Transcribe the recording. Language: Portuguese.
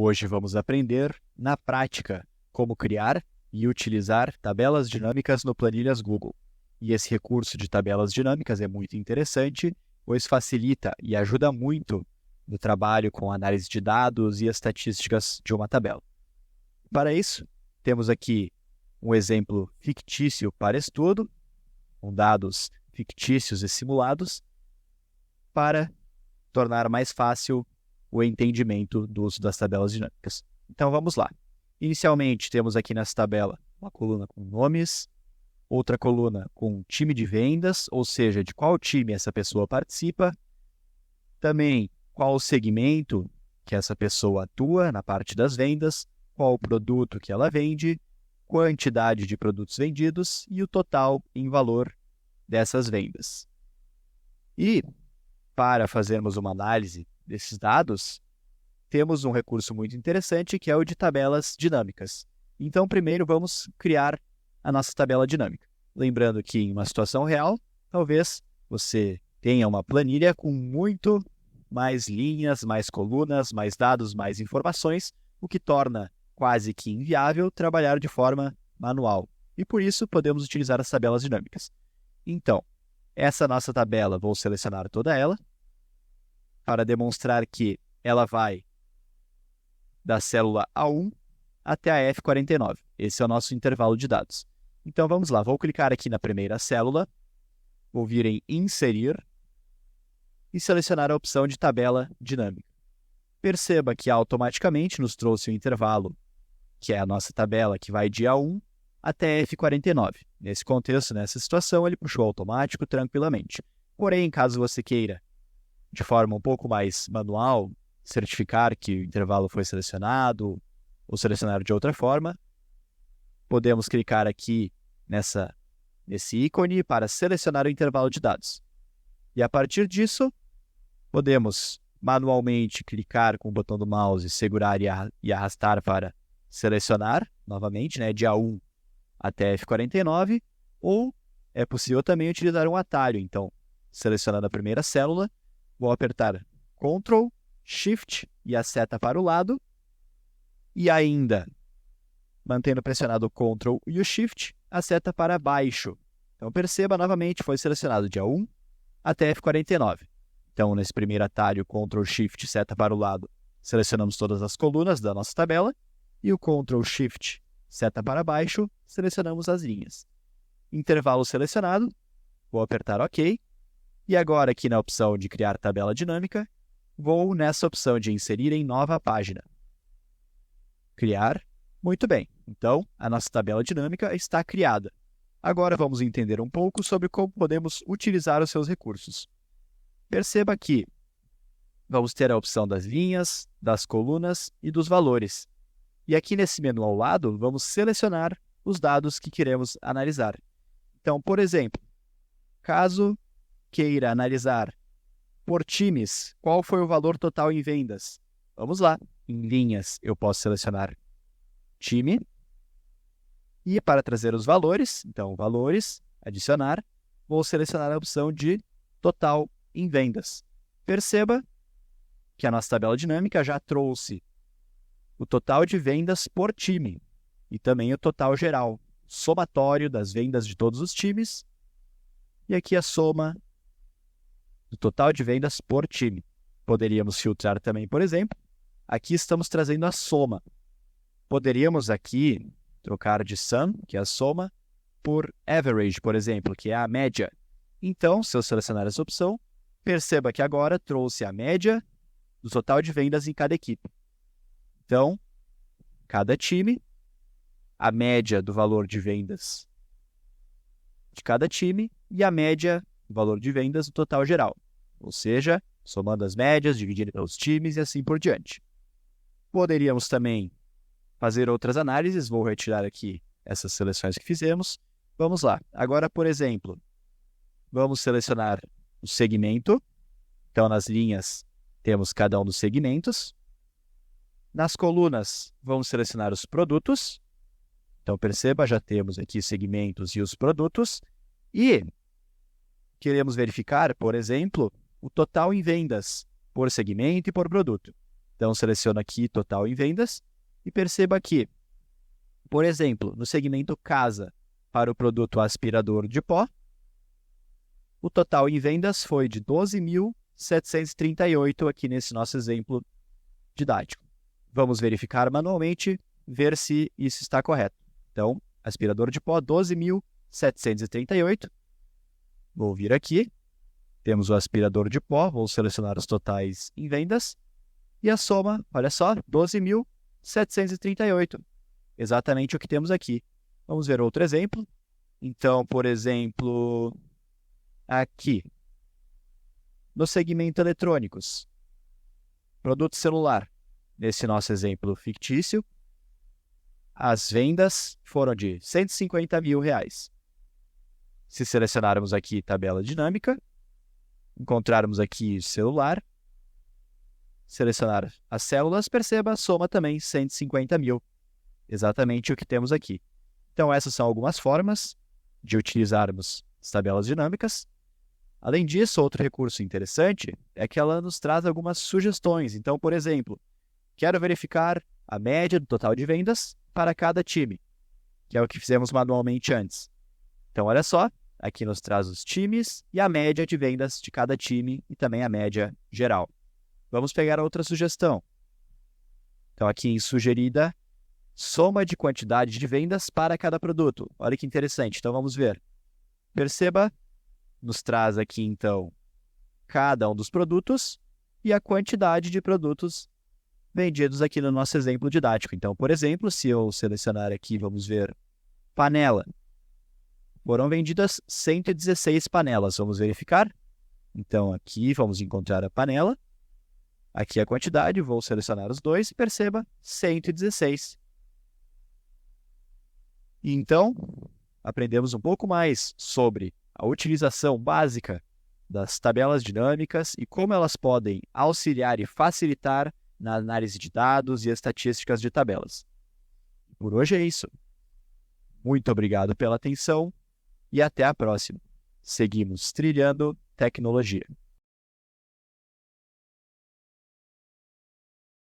Hoje vamos aprender, na prática, como criar e utilizar tabelas dinâmicas no Planilhas Google. E esse recurso de tabelas dinâmicas é muito interessante, pois facilita e ajuda muito no trabalho com análise de dados e estatísticas de uma tabela. Para isso, temos aqui um exemplo fictício para estudo, com dados fictícios e simulados, para tornar mais fácil o entendimento do uso das tabelas dinâmicas. Então vamos lá. Inicialmente temos aqui nessa tabela uma coluna com nomes, outra coluna com time de vendas, ou seja, de qual time essa pessoa participa, também qual o segmento que essa pessoa atua na parte das vendas, qual o produto que ela vende, quantidade de produtos vendidos e o total em valor dessas vendas. E para fazermos uma análise desses dados, temos um recurso muito interessante que é o de tabelas dinâmicas. Então, primeiro vamos criar a nossa tabela dinâmica. Lembrando que em uma situação real, talvez você tenha uma planilha com muito mais linhas, mais colunas, mais dados, mais informações, o que torna quase que inviável trabalhar de forma manual. E por isso podemos utilizar as tabelas dinâmicas. Então, essa nossa tabela, vou selecionar toda ela, para demonstrar que ela vai da célula A1 até a F49. Esse é o nosso intervalo de dados. Então vamos lá, vou clicar aqui na primeira célula, vou vir em Inserir e selecionar a opção de tabela dinâmica. Perceba que automaticamente nos trouxe o intervalo, que é a nossa tabela que vai de A1 até F49. Nesse contexto, nessa situação, ele puxou automático tranquilamente. Porém, caso você queira de forma um pouco mais manual, certificar que o intervalo foi selecionado ou selecionar de outra forma, podemos clicar aqui nesse ícone para selecionar o intervalo de dados. E a partir disso, podemos manualmente clicar com o botão do mouse, segurar e arrastar para selecionar novamente, de A1 até F49, ou é possível também utilizar um atalho. Então, selecionando a primeira célula, vou apertar Ctrl, Shift e a seta para o lado. E ainda, mantendo pressionado o Ctrl e o Shift, a seta para baixo. Então, perceba novamente, foi selecionado de A1 até F49. Então, nesse primeiro atalho, Ctrl, Shift, seta para o lado, selecionamos todas as colunas da nossa tabela. E o Ctrl, Shift, seta para baixo, selecionamos as linhas. Intervalo selecionado, vou apertar OK. E agora, aqui na opção de criar tabela dinâmica, vou nessa opção de inserir em nova página. Criar. Muito bem. Então, a nossa tabela dinâmica está criada. Agora vamos entender um pouco sobre como podemos utilizar os seus recursos. Perceba que vamos ter a opção das linhas, das colunas e dos valores. E aqui nesse menu ao lado, vamos selecionar os dados que queremos analisar. Então, por exemplo, caso queira analisar por times qual foi o valor total em vendas. Vamos lá. Em linhas, eu posso selecionar time. E para trazer os valores, então valores, adicionar, vou selecionar a opção de total em vendas. Perceba que a nossa tabela dinâmica já trouxe o total de vendas por time e também o total geral, somatório das vendas de todos os times. E aqui a soma do total de vendas por time. Poderíamos filtrar também, por exemplo. Aqui estamos trazendo a soma. Poderíamos aqui trocar de sum, que é a soma, por average, por exemplo, que é a média. Então, se eu selecionar essa opção, perceba que agora trouxe a média do total de vendas em cada equipe. Então, cada time, a média do valor de vendas de cada time e a média do valor de vendas do total geral. Ou seja, somando as médias, dividindo pelos times e assim por diante. Poderíamos também fazer outras análises. Vou retirar aqui essas seleções que fizemos. Vamos lá. Agora, por exemplo, vamos selecionar o segmento. Então, nas linhas, temos cada um dos segmentos. Nas colunas, vamos selecionar os produtos. Então, perceba, já temos aqui segmentos e os produtos. E queremos verificar, por exemplo, o total em vendas por segmento e por produto. Então, seleciono aqui total em vendas e perceba que, por exemplo, no segmento casa, para o produto aspirador de pó, o total em vendas foi de 12.738 aqui nesse nosso exemplo didático. Vamos verificar manualmente, ver se isso está correto. Então, aspirador de pó, 12.738. Vou vir aqui. Temos o aspirador de pó, vou selecionar os totais em vendas. E a soma, olha só, 12.738. Exatamente o que temos aqui. Vamos ver outro exemplo. Então, por exemplo, aqui, no segmento eletrônicos, produto celular, nesse nosso exemplo fictício, as vendas foram de R$ 150 mil. Se selecionarmos aqui tabela dinâmica, encontrarmos aqui celular, selecionar as células, perceba, soma também 150 mil. Exatamente o que temos aqui. Então, essas são algumas formas de utilizarmos as tabelas dinâmicas. Além disso, outro recurso interessante é que ela nos traz algumas sugestões. Então, por exemplo, quero verificar a média do total de vendas para cada time, que é o que fizemos manualmente antes. Então, olha só, aqui nos traz os times e a média de vendas de cada time e também a média geral. Vamos pegar outra sugestão. Então, aqui em sugerida, soma de quantidade de vendas para cada produto. Olha que interessante. Então, vamos ver. Perceba, nos traz aqui, então, cada um dos produtos e a quantidade de produtos vendidos aqui no nosso exemplo didático. Então, por exemplo, se eu selecionar aqui, vamos ver, panela. Foram vendidas 116 panelas. Vamos verificar? Então, aqui vamos encontrar a panela. Aqui a quantidade, vou selecionar os dois e perceba, 116. Então, aprendemos um pouco mais sobre a utilização básica das tabelas dinâmicas e como elas podem auxiliar e facilitar na análise de dados e estatísticas de tabelas. Por hoje é isso. Muito obrigado pela atenção e até a próxima. Seguimos trilhando tecnologia.